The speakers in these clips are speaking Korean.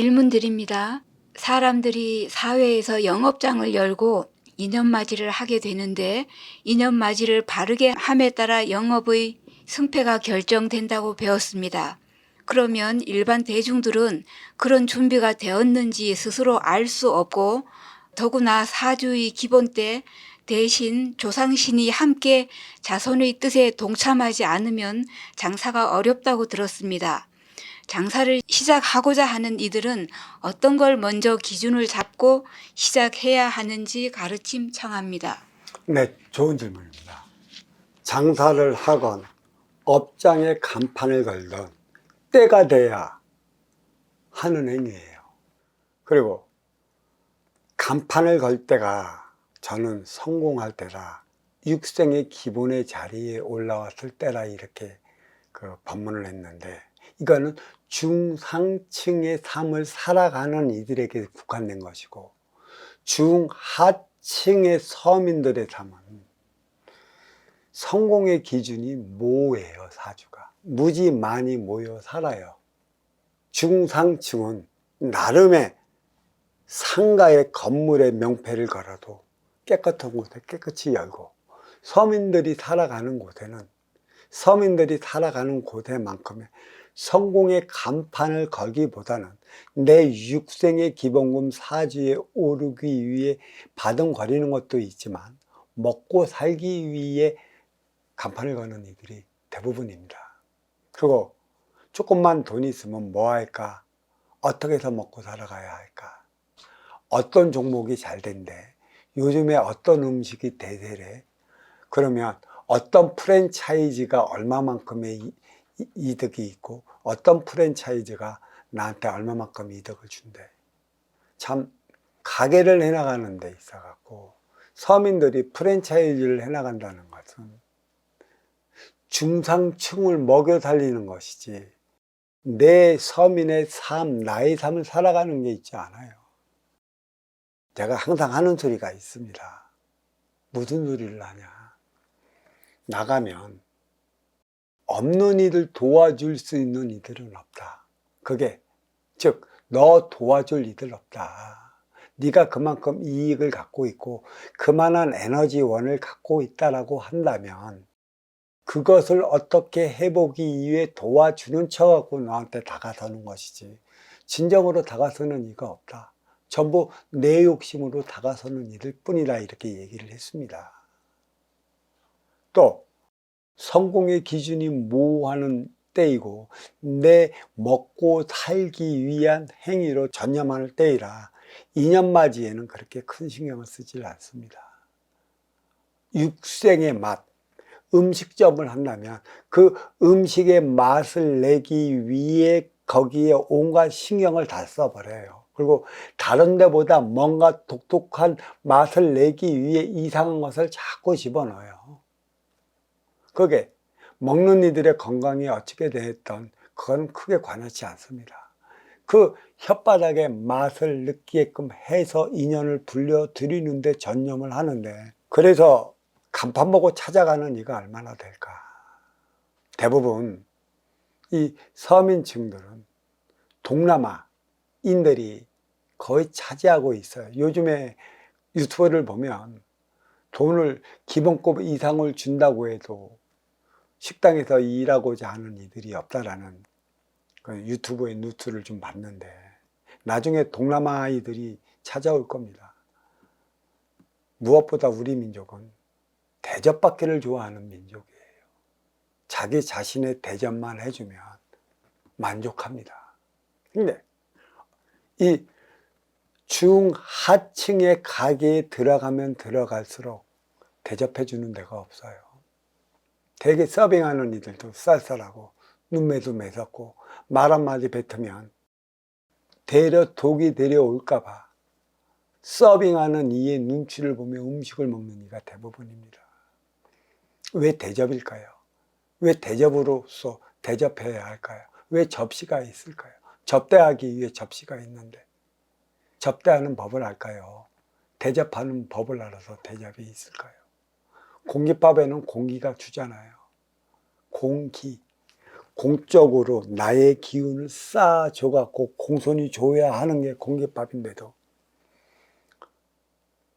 질문 드립니다. 사람들이 사회에서 영업장을 열고 인연맞이를 하게 되는데 인연맞이를 바르게 함에 따라 영업의 승패가 결정된다고 배웠습니다. 그러면 일반 대중들은 그런 준비가 되었는지 스스로 알 수 없고 더구나 사주의 기본 때 대신 조상신이 함께 자손의 뜻에 동참하지 않으면 장사가 어렵다고 들었습니다. 장사를 시작하고자 하는 이들은 어떤 걸 먼저 기준을 잡고 시작해야 하는지 가르침 청합니다. 네, 좋은 질문입니다. 장사를 하건 업장에 간판을 걸던 때가 돼야 하는 행위예요. 그리고 간판을 걸 때가 저는 성공할 때라, 육생의 기본의 자리에 올라왔을 때라 이렇게 법문을 했는데, 이거는 중상층의 삶을 살아가는 이들에게 국한된 것이고, 중하층의 서민들의 삶은 성공의 기준이 모예요. 사주가 무지 많이 모여 살아요. 중상층은 나름의 상가의 건물에 명패를 걸어도 깨끗한 곳에 깨끗이 열고, 서민들이 살아가는 곳에만큼의 성공의 간판을 걸기보다는 내 육생의 기본금 사주에 오르기 위해 바둥거리는 것도 있지만 먹고 살기 위해 간판을 거는 이들이 대부분입니다. 그리고 조금만 돈이 있으면 뭐 할까? 어떻게 해서 먹고 살아가야 할까? 어떤 종목이 잘 된대? 요즘에 어떤 음식이 대세래? 그러면 어떤 프랜차이즈가 얼마만큼의 이득이 있고 어떤 프랜차이즈가 나한테 얼마만큼 이득을 준대? 참 가게를 해나가는 데 있어 갖고 서민들이 프랜차이즈를 해나간다는 것은 중상층을 먹여 살리는 것이지 내 서민의 삶, 나의 삶을 살아가는 게 있지 않아요. 제가 항상 하는 소리가 있습니다. 무슨 소리를 하냐? 나가면 없는 이들 도와줄 수 있는 이들은 없다. 그게 즉 너 도와줄 이들 없다. 네가 그만큼 이익을 갖고 있고 그만한 에너지원을 갖고 있다라고 한다면 그것을 어떻게 해보기 위해 도와주는 척하고 너한테 다가서는 것이지, 진정으로 다가서는 이가 없다. 전부 내 욕심으로 다가서는 이들 뿐이다. 이렇게 얘기를 했습니다. 또 성공의 기준이 모호하는 때이고 내 먹고 살기 위한 행위로 전념하는 때이라 인연맞이에는 그렇게 큰 신경을 쓰질 않습니다. 육생의 맛, 음식점을 한다면 그 음식의 맛을 내기 위해 거기에 온갖 신경을 다 써버려요. 그리고 다른 데보다 뭔가 독특한 맛을 내기 위해 이상한 것을 자꾸 집어넣어요. 그게 먹는 이들의 건강이 어떻게 됐던 그건 크게 관하지 않습니다. 그 혓바닥의 맛을 느끼게끔 해서 인연을 불려드리는데 전념을 하는데, 그래서 간판 보고 찾아가는 이가 얼마나 될까? 대부분 이 서민층들은 동남아인들이 거의 차지하고 있어요. 요즘에 유튜브를 보면 돈을 기본급 이상을 준다고 해도 식당에서 일하고자 하는 이들이 없다라는 유튜브의 뉴스를 좀 봤는데, 나중에 동남아이들이 찾아올 겁니다. 무엇보다 우리 민족은 대접받기를 좋아하는 민족이에요. 자기 자신의 대접만 해주면 만족합니다. 근데 이 중하층의 가게에 들어가면 들어갈수록 대접해주는 데가 없어요. 되게 서빙하는 이들도 쌀쌀하고 눈매도 매섭고 말 한마디 뱉으면 독이 데려올까봐 서빙하는 이의 눈치를 보며 음식을 먹는 이가 대부분입니다. 왜 대접일까요? 왜 대접으로서 대접해야 할까요? 왜 접시가 있을까요? 접대하기 위해 접시가 있는데 접대하는 법을 알까요? 대접하는 법을 알아서 대접이 있을까요? 공깃밥에는 공기가 주잖아요. 공적으로 나의 기운을 쌓아줘갖고 공손히 줘야 하는 게 공깃밥인데도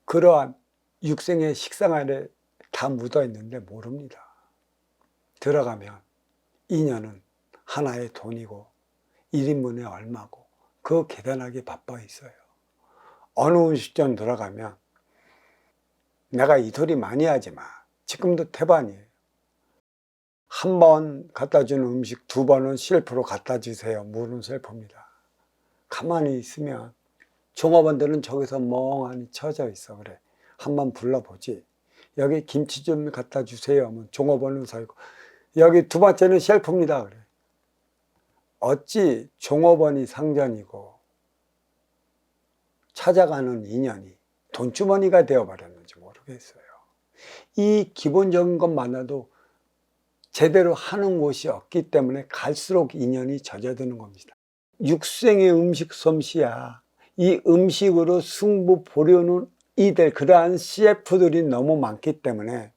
그러한 육생의 식상 안에 다 묻어있는데 모릅니다. 들어가면 인연은 하나의 돈이고 1인분에 얼마고 그 계산하기 바빠 있어요. 어느 음식점 들어가면 내가 이 소리 많이 하지 마. 지금도 태반이에요. 한 번 갖다 주는 음식 2번은 셀프로 갖다 주세요. 물은 셀프입니다. 가만히 있으면 종업원들은 저기서 멍하니 쳐져 있어. 그래, 한번 불러보지. 여기 김치 좀 갖다 주세요 하면 종업원은 서 있고, 여기 2번째는 셀프입니다. 그래. 어찌 종업원이 상전이고 찾아가는 인연이 돈주머니가 되어버렸는지 모르겠어요. 이 기본적인 것만으로도 제대로 하는 곳이 없기 때문에 갈수록 인연이 젖어드는 겁니다. 육생의 음식 솜씨야. 이 음식으로 승부 보려는 이들, 그러한 CF들이 너무 많기 때문에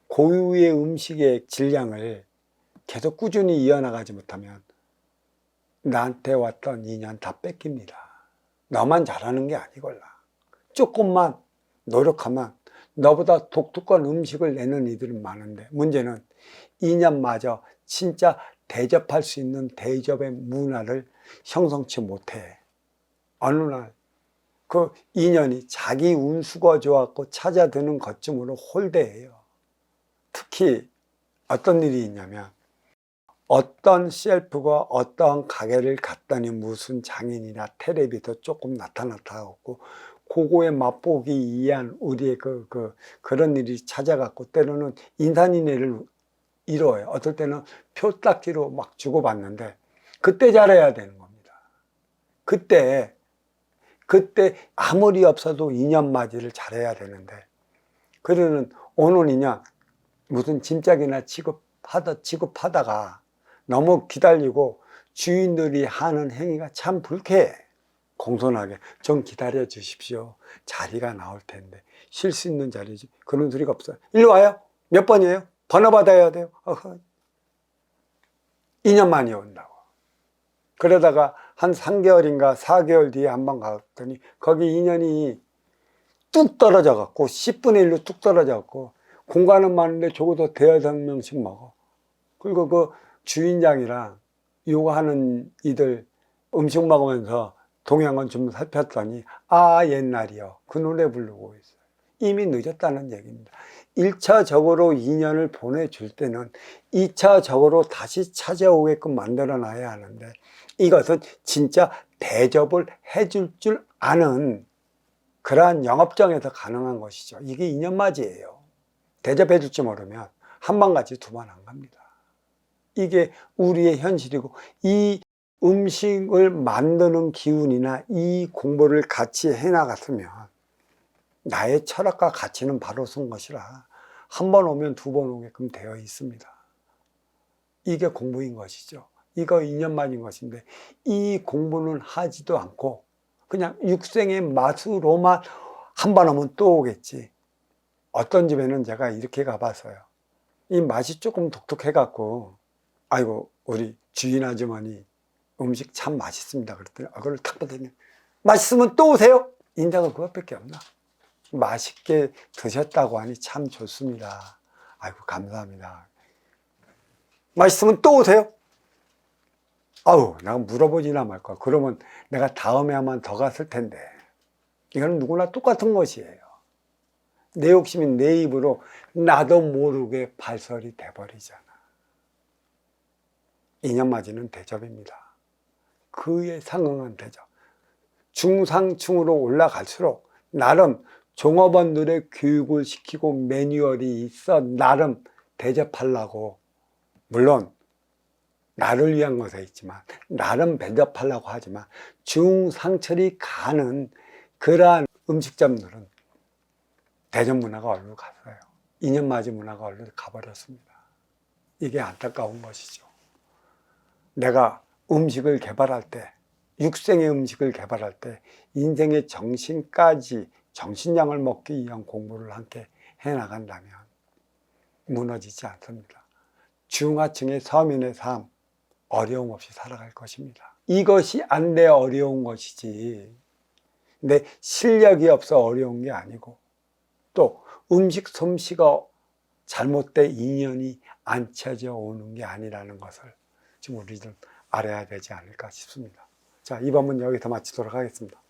고유의 음식의 질량을 계속 꾸준히 이어나가지 못하면 나한테 왔던 인연 다 뺏깁니다. 너만 잘하는 게 아니걸라. 조금만 노력하면 너보다 독특한 음식을 내는 이들은 많은데, 문제는 인연마저 진짜 대접할 수 있는 대접의 문화를 형성치 못해. 어느 날 그 인연이 자기 운수가 좋았고 찾아드는 것쯤으로 홀대해요. 특히 어떤 일이 있냐면, 어떤 셀프가 어떠한 가게를 갔더니 무슨 장인이나 텔레비도 조금 나타났다고 그거에 맛보기 위한 우리의 그런 일이 찾아갔고, 때로는 인산인해를 이뤄요. 어떨 때는 표딱지로 막 주고받는데, 그때 잘해야 되는 겁니다. 그때 아무리 없어도 인연맞이를 잘해야 되는데, 그러는 오는 인연 무슨 짐짝이나 취급하다가 너무 기다리고 주인들이 하는 행위가 참 불쾌해. 공손하게 좀 기다려 주십시오. 자리가 나올 텐데. 쉴 수 있는 자리지. 그런 소리가 없어요. 일로 와요. 몇 번이에요? 번호 받아야 돼요. 어허. 2년만이 온다고. 그러다가 한 3개월인가 4개월 뒤에 한 번 갔더니 거기 인연이 뚝 떨어져 갖고 10분의 1로 뚝 떨어져 갖고, 공간은 많은데 적어도 대여섯 명씩 먹어. 그리고 그 주인장이랑 요거하는 이들 음식 먹으면서 동양은 좀 살폈더니, 아 옛날이요, 그 노래 부르고 있어요. 이미 늦었다는 얘기입니다. 1차적으로 인연을 보내줄 때는 2차적으로 다시 찾아오게끔 만들어 놔야 하는데, 이것은 진짜 대접을 해줄 줄 아는 그러한 영업장에서 가능한 것이죠. 이게 인연맞이에요. 대접해 줄지 모르면 한 번 가지 2번 안 갑니다. 이게 우리의 현실이고, 이 음식을 만드는 기운이나 이 공부를 같이 해나갔으면 나의 철학과 가치는 바로 쓴 것이라 한 번 오면 2번 오게끔 되어 있습니다. 이게 공부인 것이죠. 이거 인연만인 것인데, 이 공부는 하지도 않고 그냥 육생의 맛으로만 한 번 오면 또 오겠지. 어떤 집에는 제가 이렇게 가봤어요. 이 맛이 조금 독특해 갖고, 아이고 우리 주인 아주머니 음식 참 맛있습니다 그랬더니, 그걸 탁 보더니, 맛있으면 또 오세요. 인자가 그것밖에 없나. 맛있게 드셨다고 하니 참 좋습니다. 아이고 감사합니다. 맛있으면 또 오세요. 아우, 내가 물어보지나 말까. 그러면 내가 다음에 한번 더 갔을 텐데. 이건 누구나 똑같은 것이에요. 내 욕심이 내 입으로 나도 모르게 발설이 돼버리잖아. 인연맞이는 대접입니다. 그에 상응한 대접. 중상층으로 올라갈수록 나름 종업원들의 교육을 시키고 매뉴얼이 있어 나름 대접하려고, 물론 나를 위한 것에 있지만 나름 대접하려고 하지만, 중상철이 가는 그러한 음식점들은 대접 문화가 얼른 갔어요. 인연맞이 문화가 얼른 가버렸습니다. 이게 안타까운 것이죠. 내가 음식을 개발할 때, 육생의 음식을 개발할 때 인생의 정신까지, 정신량을 먹기 위한 공부를 함께 해나간다면 무너지지 않습니다. 중하층의 서민의 삶, 어려움 없이 살아갈 것입니다. 이것이 안 돼 어려운 것이지, 내 실력이 없어 어려운 게 아니고, 또 음식 솜씨가 잘못된 인연이 안 찾아 오는 게 아니라는 것을 지금 우리들 알아야 되지 않을까 싶습니다. 자, 이번 문 여기서 마치도록 하겠습니다.